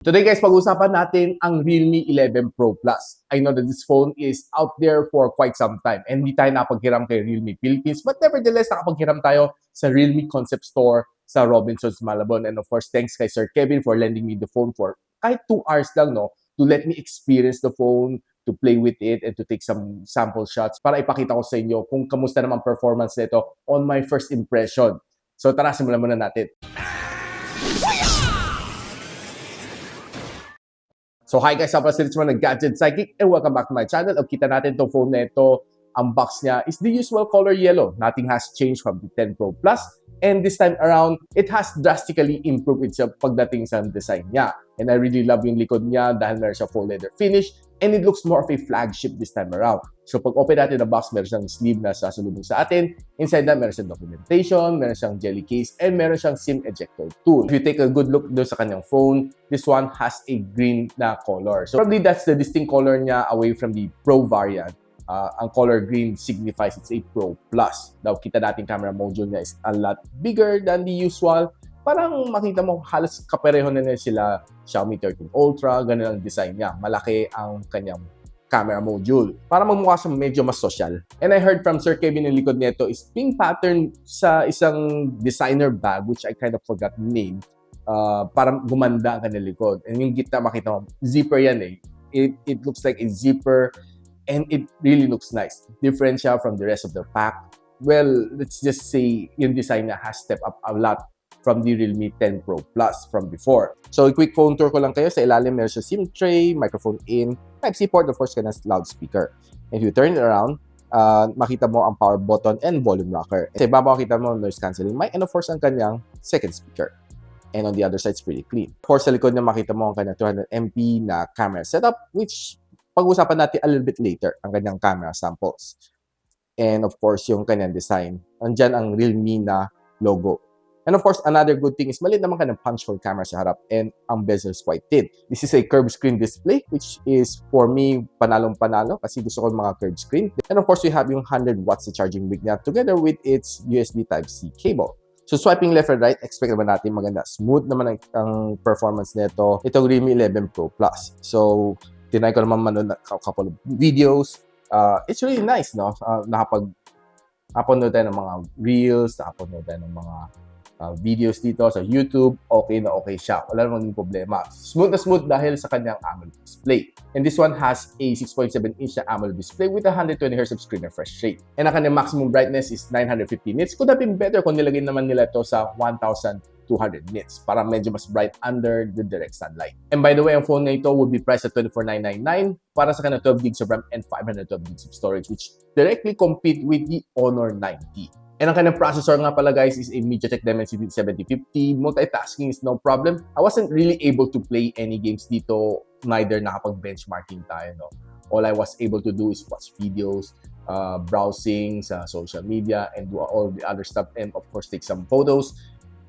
Today guys, pag-usapan natin ang Realme 11 Pro Plus. I know that this phone is out there for quite some time and hindi tayo nakapaghiram kay Realme Philippines, but nevertheless, nakapaghiram tayo sa Realme Concept Store sa Robinsons, Malabon. And of course, thanks kay Sir Kevin for lending me the phone for kahit 2 hours lang, no? To let me experience the phone, to play with it, and to take some sample shots para ipakita ko sa inyo kung kamusta naman performance nito on my first impression. So tara, simulan muna natin. So hi guys, ako si Richman ng Gadgetsidekick and welcome back to my channel. O kita natin itong phone na ito. Ang box niya is the usual color yellow. Nothing has changed from the 10 Pro Plus. And this time around, it has drastically improved itself pagdating sa design niya. And I really love yung likod niya dahil meron siya full leather finish. And it looks more of a flagship this time around. So pag open natin the box, meron siyang sleeve na sasalubong sa atin. Inside that, meron siyang documentation, meron siyang jelly case, and meron siyang SIM ejector tool. If you take a good look doon sa kanyang phone, this one has a green na color. So probably that's the distinct color niya away from the Pro variant. Ang color green signifies it's a Pro Plus. Daw kita natin camera module niya is a lot bigger than the usual. Parang makita mo halos kapareho na sila Xiaomi 13 Ultra, ganun ang design niya. Malaki ang kanyang camera module. Para magmukha siyang medyo mas social. And I heard from Sir Kevin yung likod nito is pink pattern sa isang designer bag which I kind of forgot the name. Parang gumanda ang kanyang likod. And yung gitna makita mo, zipper yan eh. It looks like a zipper and it really looks nice. Different siya from the rest of the pack. Well, let's just say yung design niya has stepped up a lot from the Realme 10 Pro Plus from before. So, a quick phone tour ko lang kayo. Sa ilalim, meron siya SIM tray, microphone in, Type-C port, of course, ka na loudspeaker. If you turn it around, makita mo ang power button and volume rocker. Sa ibabaw, makita mo noise cancelling mic and of course, ang kanyang second speaker. And on the other side, it's pretty clean. Of course, sa likod niya, makita mo ang kanyang 200MP na camera setup, which pag-usapan natin a little bit later, ang kanyang camera samples. And of course, yung kanyang design. Andyan ang Realme na logo. And of course, another good thing is maliit naman ka ng punch hole camera sa harap and ang bezel is quite thin. This is a curved screen display which is for me panalong-panalo kasi gusto ko mga curved screen. And of course, we have yung 100 watts na charging brick niya together with its USB Type-C cable. So swiping left and right, expect naman natin maganda. Smooth naman ang performance nito. Itong Realme 11 Pro Plus. So tinry ko naman manood na couple of videos. It's really nice, no? Nakapanood tayo ng mga reels, nakapanood tayo ng mga videos dito sa YouTube, okay na okay siya. Wala namang problema. Smooth na smooth dahil sa kanyang AMOLED display. And this one has a 6.7-inch na AMOLED display with 120Hz of screen refresh rate. And ang kanyang maximum brightness is 950 nits. Could have been better kung nilagay naman nila ito sa 1,200 nits para medyo mas bright under the direct sunlight. And by the way, ang phone na ito will be priced at 24,999 para sa kanyang 12 GB of RAM and 512 GB of storage which directly compete with the Honor 90. And ang kanyang processor nga pala guys is a MediaTek Dimensity 7050. Multitasking is no problem. I wasn't really able to play any games dito. Neither nakapag-benchmarking tayo, no? All I was able to do is watch videos, browsing sa social media, and do all the other stuff. And of course, take some photos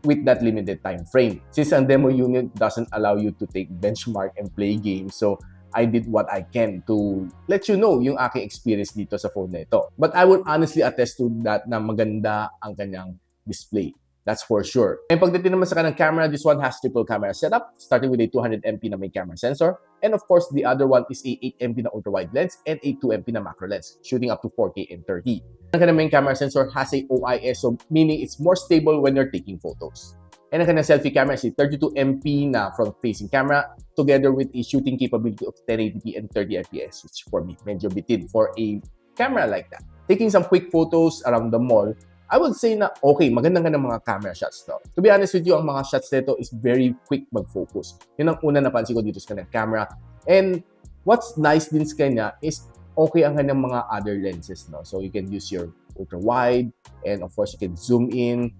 with that limited time frame. Since ang demo unit doesn't allow you to take benchmark and play games, so I did what I can to let you know yung aking experience dito sa phone na ito. But I would honestly attest to that na maganda ang kanyang display. That's for sure. And pagdating naman sa kanyang camera, this one has triple camera setup, starting with a 200MP na main camera sensor. And of course, the other one is a 8MP na ultra-wide lens and a 2MP na macro lens, shooting up to 4K and 30. Ang kanyang main camera sensor has a OIS, so meaning it's more stable when you're taking photos. And ang kanyang selfie camera is a 32MP na front-facing camera together with a shooting capability of 1080p and 30fps, which for me, medyo bitin for a camera like that. Taking some quick photos around the mall, I would say na okay, magandang mga camera shots to. To be honest with you, ang mga shots nito is very quick mag-focus. Yun ang una napansin ko dito sa kanyang camera. And what's nice din sa kanya is okay ang kanyang mga other lenses, no? So you can use your ultra-wide and of course you can zoom in.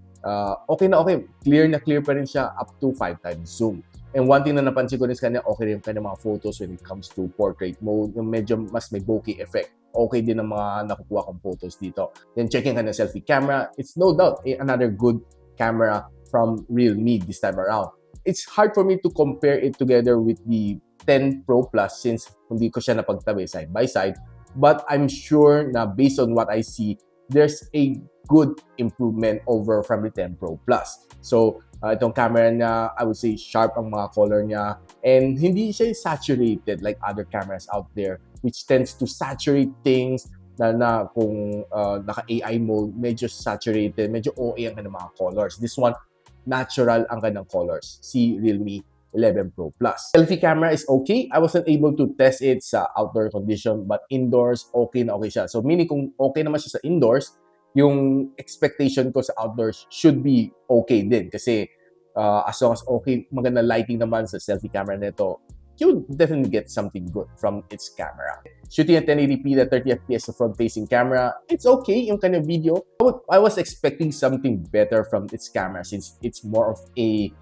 Okay na okay. Clear na clear pa rin siya up to 5 times zoom. And one thing na napansin ko rin sa kanya, okay rin yung kanya mga photos when it comes to portrait mode. Yung medyo mas may bokeh effect. Okay din ang mga nakukuha kong photos dito. Then checking kanya selfie camera. It's no doubt another good camera from Realme this time around. It's hard for me to compare it together with the 10 Pro Plus since hindi ko siya napagtabi side by side. But I'm sure na based on what I see, there's a good improvement over from the 10 Pro Plus. So, Itong camera niya, I would say sharp ang mga color niya. And hindi siya saturated like other cameras out there, which tends to saturate things na kung naka-AI mode, medyo saturated, medyo OA ang kanyang mga colors. This one, natural ang kanyang colors. Si Realme 11 Pro Plus. Selfie camera is okay. I wasn't able to test it sa outdoor condition, but indoors, okay na okay siya. So meaning kung okay naman siya sa indoors, yung expectation ko sa outdoors should be okay din. Kasi as long as okay, maganda lighting naman sa selfie camera nito, you would definitely get something good from its camera. Shooting at 1080p at 30 fps sa front-facing camera, it's okay yung kanyang video. I was expecting something better from its camera since it's more of a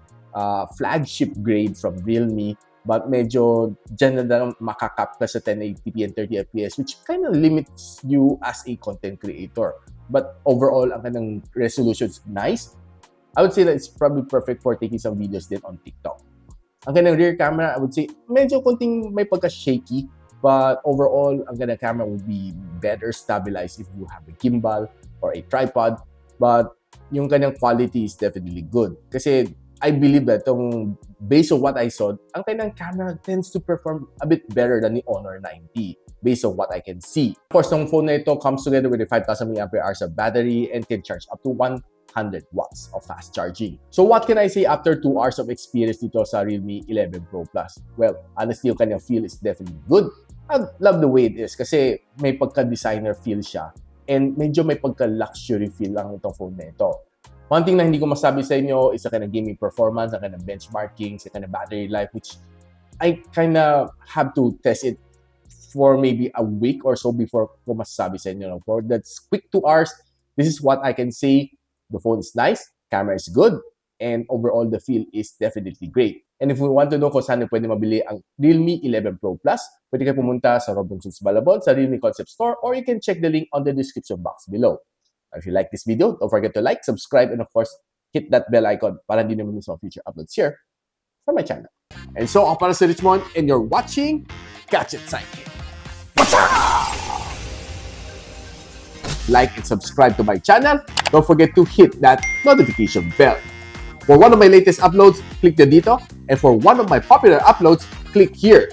flagship grade from Realme, but medyo dyan na makakap ka sa 1080p and 30 fps, which kind of limits you as a content creator. But overall, ang kanyang resolution is nice. I would say that it's probably perfect for taking some videos din on TikTok. Ang kanyang rear camera, I would say, medyo konting may pagka-shaky, but overall, ang kanyang camera would be better stabilized if you have a gimbal or a tripod. But yung kanyang quality is definitely good. Kasi I believe that based on what I saw, ang kanyang camera tends to perform a bit better than the Honor 90 based on what I can see. Of course, yung phone na ito comes together with a 5,000 mAh of battery and can charge up to 100 watts of fast charging. So what can I say after 2 hours of experience dito sa Realme 11 Pro Plus? Well, honestly, yung kanyang feel is definitely good. I love the way it is kasi may pagka-designer feel siya and medyo may pagka-luxury feel lang itong phone na ito. One thing na hindi ko masabi sa inyo is sa kanyang gaming performance, sa kanyang benchmarking, sa kanyang battery life, which I kind of have to test it for maybe a week or so before ko masasabi sa inyo. For that quick 2 hours, this is what I can say. The phone is nice, camera is good, and overall the feel is definitely great. And if we want to know kung saan pwede mabili ang Realme 11 Pro Plus, pwede kayo pumunta sa Robinsons Malabon, sa Realme Concept Store, or you can check the link on the description box below. If you like this video, don't forget to like, subscribe, and of course, hit that bell icon para hindi naman miss mga future uploads here from my channel. And so, ako para si Richmond, and you're watching Gadget Sidekick. What's up? Like and subscribe to my channel. Don't forget to hit that notification bell. For one of my latest uploads, click the dito. And for one of my popular uploads, click here.